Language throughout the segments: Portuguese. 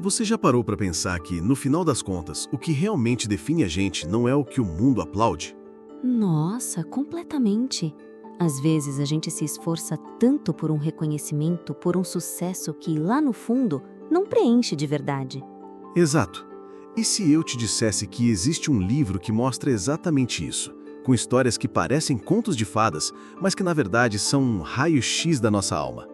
Você já parou para pensar que, no final das contas, o que realmente define a gente não é o que o mundo aplaude? Nossa, completamente. Às vezes a gente se esforça tanto por um reconhecimento, por um sucesso que, lá no fundo, não preenche de verdade. Exato. E se eu te dissesse que existe um livro que mostra exatamente isso, com histórias que parecem contos de fadas, mas que na verdade são um raio-x da nossa alma?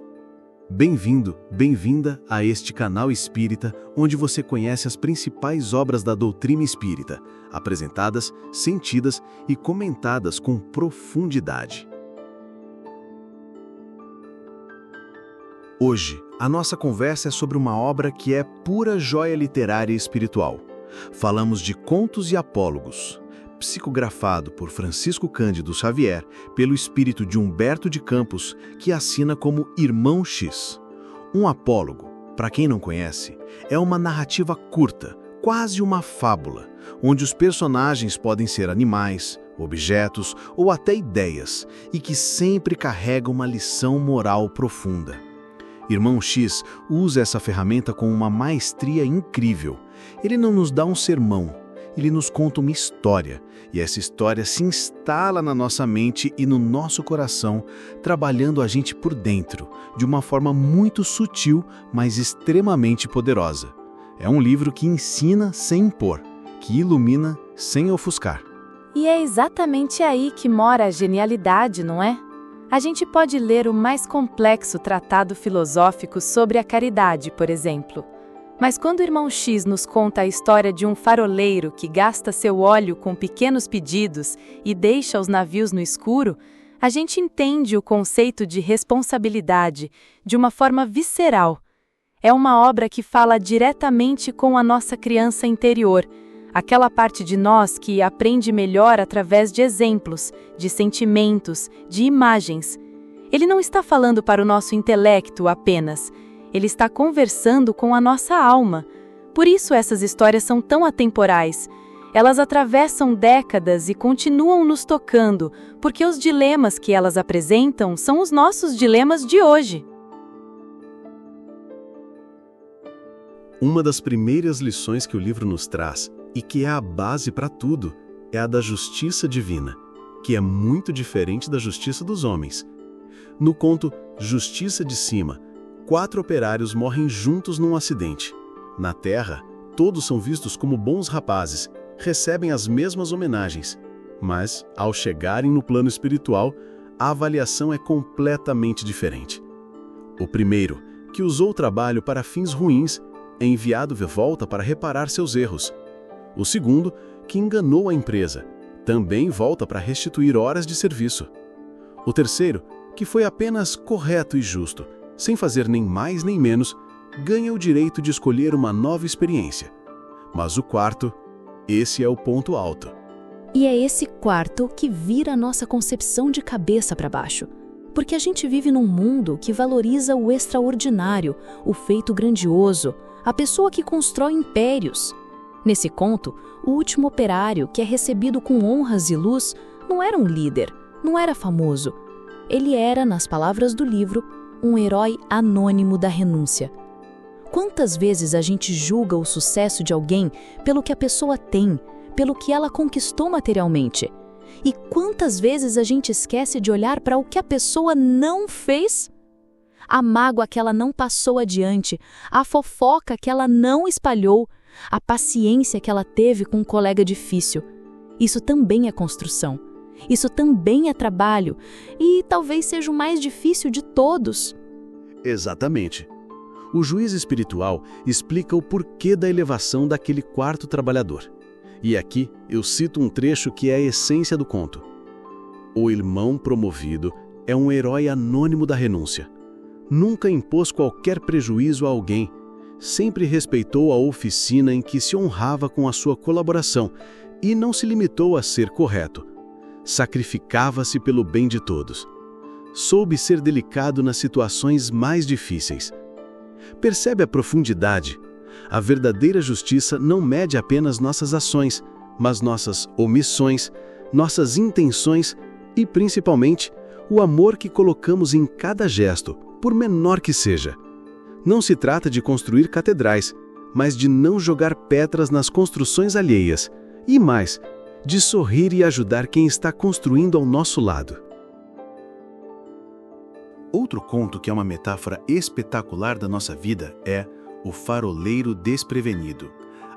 Bem-vindo, bem-vinda a este canal espírita, onde você conhece as principais obras da doutrina espírita, apresentadas, sentidas e comentadas com profundidade. Hoje, a nossa conversa é sobre uma obra que é pura joia literária e espiritual. Falamos de Contos e Apólogos, psicografado por Francisco Cândido Xavier, pelo espírito de Humberto de Campos, que assina como Irmão X. Um apólogo, para quem não conhece, é uma narrativa curta, quase uma fábula, onde os personagens podem ser animais, objetos ou até ideias, e que sempre carrega uma lição moral profunda. Irmão X usa essa ferramenta com uma maestria incrível. Ele não nos dá um sermão, ele nos conta uma história, e essa história se instala na nossa mente e no nosso coração, trabalhando a gente por dentro, de uma forma muito sutil, mas extremamente poderosa. É um livro que ensina sem impor, que ilumina sem ofuscar. E é exatamente aí que mora a genialidade, não é? A gente pode ler o mais complexo tratado filosófico sobre a caridade, por exemplo. Mas quando o Irmão X nos conta a história de um faroleiro que gasta seu óleo com pequenos pedidos e deixa os navios no escuro, a gente entende o conceito de responsabilidade de uma forma visceral. É uma obra que fala diretamente com a nossa criança interior, aquela parte de nós que aprende melhor através de exemplos, de sentimentos, de imagens. Ele não está falando para o nosso intelecto apenas. Ele está conversando com a nossa alma. Por isso essas histórias são tão atemporais. Elas atravessam décadas e continuam nos tocando, porque os dilemas que elas apresentam são os nossos dilemas de hoje. Uma das primeiras lições que o livro nos traz, e que é a base para tudo, é a da justiça divina, que é muito diferente da justiça dos homens. No conto Justiça de Cima, 4 operários morrem juntos num acidente. Na Terra, todos são vistos como bons rapazes, recebem as mesmas homenagens. Mas, ao chegarem no plano espiritual, a avaliação é completamente diferente. O primeiro, que usou o trabalho para fins ruins, é enviado de volta para reparar seus erros. O segundo, que enganou a empresa, também volta para restituir horas de serviço. O terceiro, que foi apenas correto e justo, sem fazer nem mais nem menos, ganha o direito de escolher uma nova experiência. Mas o quarto, esse é o ponto alto. E é esse quarto que vira a nossa concepção de cabeça para baixo. Porque a gente vive num mundo que valoriza o extraordinário, o feito grandioso, a pessoa que constrói impérios. Nesse conto, o último operário, que é recebido com honras e luz, não era um líder, não era famoso. Ele era, nas palavras do livro, um herói anônimo da renúncia. Quantas vezes a gente julga o sucesso de alguém pelo que a pessoa tem, pelo que ela conquistou materialmente? E quantas vezes a gente esquece de olhar para o que a pessoa não fez? A mágoa que ela não passou adiante, a fofoca que ela não espalhou, a paciência que ela teve com um colega difícil. Isso também é construção. Isso também é trabalho. E talvez seja o mais difícil de todos. Exatamente. O juiz espiritual explica o porquê da elevação daquele quarto trabalhador. E aqui eu cito um trecho que é a essência do conto. O irmão promovido é um herói anônimo da renúncia. Nunca impôs qualquer prejuízo a alguém. Sempre respeitou a oficina em que se honrava com a sua colaboração e não se limitou a ser correto. Sacrificava-se pelo bem de todos. Soube ser delicado nas situações mais difíceis. Percebe a profundidade? A verdadeira justiça não mede apenas nossas ações, mas nossas omissões, nossas intenções e, principalmente, o amor que colocamos em cada gesto, por menor que seja. Não se trata de construir catedrais, mas de não jogar pedras nas construções alheias. E mais, de sorrir e ajudar quem está construindo ao nosso lado. Outro conto que é uma metáfora espetacular da nossa vida é O Faroleiro Desprevenido.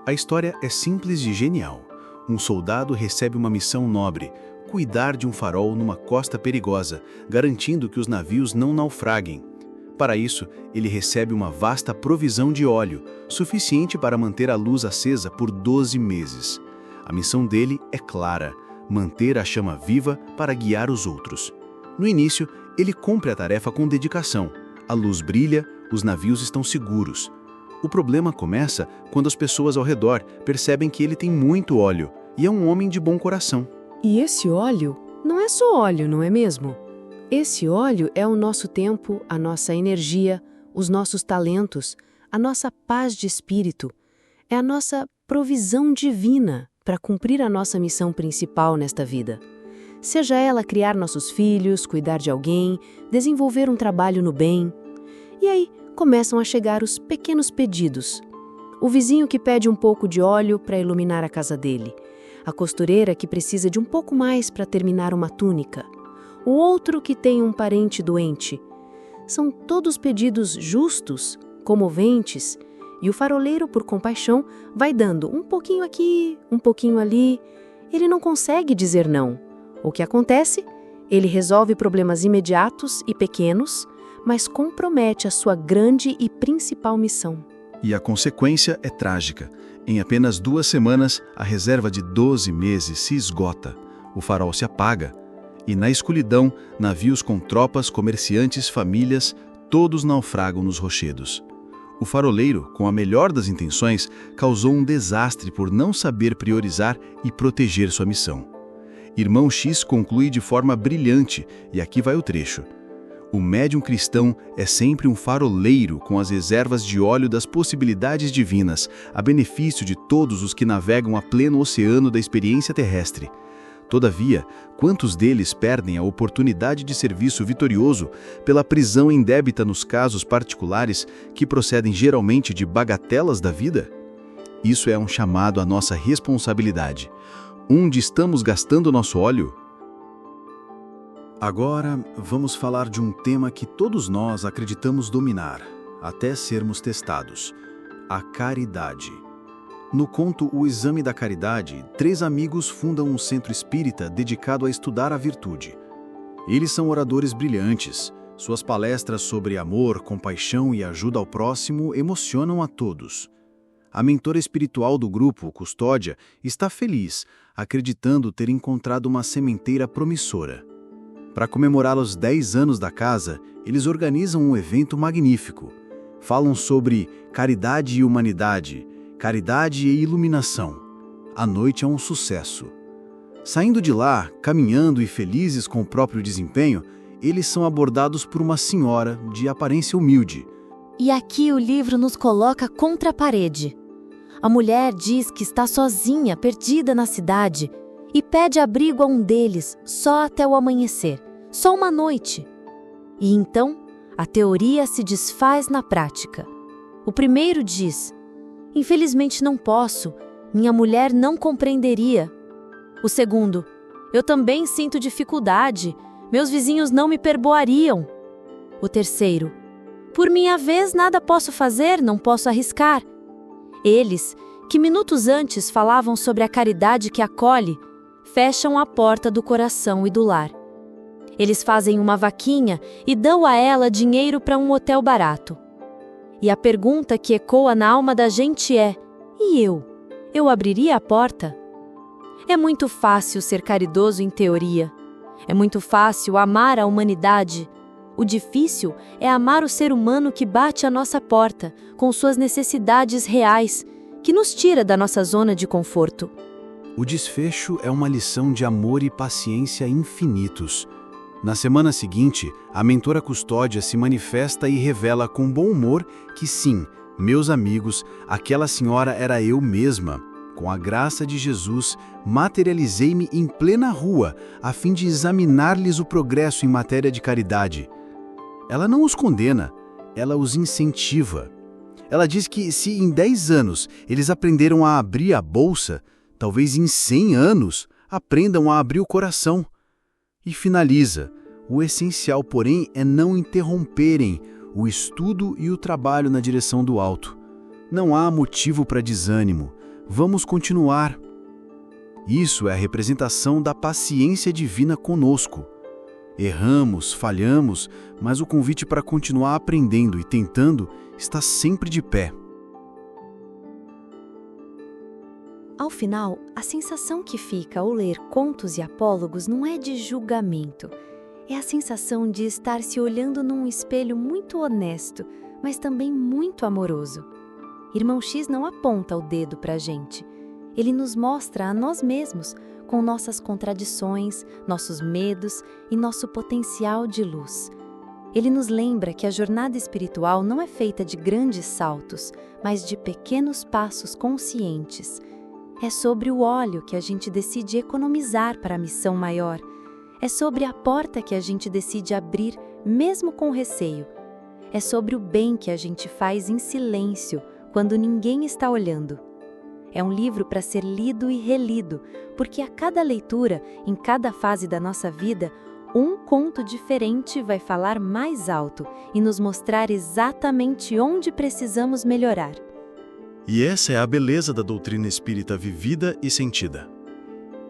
A história é simples e genial. Um soldado recebe uma missão nobre, cuidar de um farol numa costa perigosa, garantindo que os navios não naufraguem. Para isso, ele recebe uma vasta provisão de óleo, suficiente para manter a luz acesa por 12 meses. A missão dele é clara: manter a chama viva para guiar os outros. No início, ele cumpre a tarefa com dedicação. A luz brilha, os navios estão seguros. O problema começa quando as pessoas ao redor percebem que ele tem muito óleo e é um homem de bom coração. E esse óleo não é só óleo, não é mesmo? Esse óleo é o nosso tempo, a nossa energia, os nossos talentos, a nossa paz de espírito. É a nossa provisão divina para cumprir a nossa missão principal nesta vida. Seja ela criar nossos filhos, cuidar de alguém, desenvolver um trabalho no bem. E aí começam a chegar os pequenos pedidos. O vizinho que pede um pouco de óleo para iluminar a casa dele. A costureira que precisa de um pouco mais para terminar uma túnica. O outro que tem um parente doente. São todos pedidos justos, comoventes, e o faroleiro, por compaixão, vai dando um pouquinho aqui, um pouquinho ali. Ele não consegue dizer não. O que acontece? Ele resolve problemas imediatos e pequenos, mas compromete a sua grande e principal missão. E a consequência é trágica. Em apenas 2 semanas, a reserva de 12 meses se esgota. O farol se apaga. E na escuridão, navios com tropas, comerciantes, famílias, todos naufragam nos rochedos. O faroleiro, com a melhor das intenções, causou um desastre por não saber priorizar e proteger sua missão. Irmão X conclui de forma brilhante, e aqui vai o trecho. O médium cristão é sempre um faroleiro com as reservas de óleo das possibilidades divinas, a benefício de todos os que navegam a pleno oceano da experiência terrestre. Todavia, quantos deles perdem a oportunidade de serviço vitorioso pela prisão indébita nos casos particulares que procedem geralmente de bagatelas da vida? Isso é um chamado à nossa responsabilidade. Onde estamos gastando nosso óleo? Agora, vamos falar de um tema que todos nós acreditamos dominar, até sermos testados: a caridade. No conto O Exame da Caridade, 3 amigos fundam um centro espírita dedicado a estudar a virtude. Eles são oradores brilhantes. Suas palestras sobre amor, compaixão e ajuda ao próximo emocionam a todos. A mentora espiritual do grupo, Custódia, está feliz, acreditando ter encontrado uma sementeira promissora. Para comemorar os 10 anos da casa, eles organizam um evento magnífico. Falam sobre caridade e humanidade, caridade e iluminação. A noite é um sucesso. Saindo de lá, caminhando e felizes com o próprio desempenho, eles são abordados por uma senhora de aparência humilde. E aqui o livro nos coloca contra a parede. A mulher diz que está sozinha, perdida na cidade, e pede abrigo a um deles só até o amanhecer, só uma noite. E então, a teoria se desfaz na prática. O primeiro diz: infelizmente não posso, minha mulher não compreenderia. O segundo: eu também sinto dificuldade, meus vizinhos não me perdoariam. O terceiro: por minha vez nada posso fazer, não posso arriscar. Eles, que minutos antes falavam sobre a caridade que acolhe, fecham a porta do coração e do lar. Eles fazem uma vaquinha e dão a ela dinheiro para um hotel barato. E a pergunta que ecoa na alma da gente é: e eu? Eu abriria a porta? É muito fácil ser caridoso em teoria. É muito fácil amar a humanidade. O difícil é amar o ser humano que bate à nossa porta, com suas necessidades reais, que nos tira da nossa zona de conforto. O desfecho é uma lição de amor e paciência infinitos. Na semana seguinte, a mentora Custódia se manifesta e revela com bom humor que sim, meus amigos, aquela senhora era eu mesma. Com a graça de Jesus, materializei-me em plena rua, a fim de examinar-lhes o progresso em matéria de caridade. Ela não os condena, ela os incentiva. Ela diz que se em 10 anos eles aprenderam a abrir a bolsa, talvez em 100 anos aprendam a abrir o coração. E finaliza: o essencial, porém, é não interromperem o estudo e o trabalho na direção do alto. Não há motivo para desânimo. Vamos continuar. Isso é a representação da paciência divina conosco. Erramos, falhamos, mas o convite para continuar aprendendo e tentando está sempre de pé. Ao final, a sensação que fica ao ler contos e apólogos não é de julgamento. É a sensação de estar se olhando num espelho muito honesto, mas também muito amoroso. Irmão X não aponta o dedo para a gente. Ele nos mostra a nós mesmos, com nossas contradições, nossos medos e nosso potencial de luz. Ele nos lembra que a jornada espiritual não é feita de grandes saltos, mas de pequenos passos conscientes. É sobre o óleo que a gente decide economizar para a missão maior. É sobre a porta que a gente decide abrir, mesmo com receio. É sobre o bem que a gente faz em silêncio, quando ninguém está olhando. É um livro para ser lido e relido, porque a cada leitura, em cada fase da nossa vida, um conto diferente vai falar mais alto e nos mostrar exatamente onde precisamos melhorar. E essa é a beleza da doutrina espírita vivida e sentida.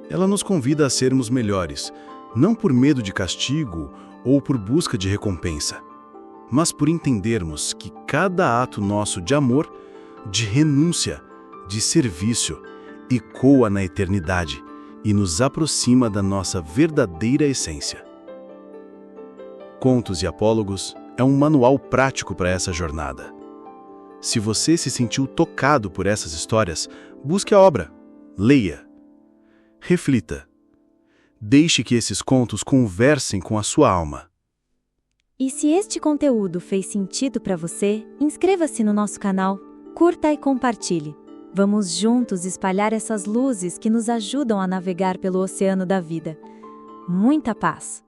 Ela nos convida a sermos melhores, não por medo de castigo ou por busca de recompensa, mas por entendermos que cada ato nosso de amor, de renúncia, de serviço, ecoa na eternidade e nos aproxima da nossa verdadeira essência. Contos e Apólogos é um manual prático para essa jornada. Se você se sentiu tocado por essas histórias, busque a obra, leia, reflita. Deixe que esses contos conversem com a sua alma. E se este conteúdo fez sentido para você, inscreva-se no nosso canal, curta e compartilhe. Vamos juntos espalhar essas luzes que nos ajudam a navegar pelo oceano da vida. Muita paz!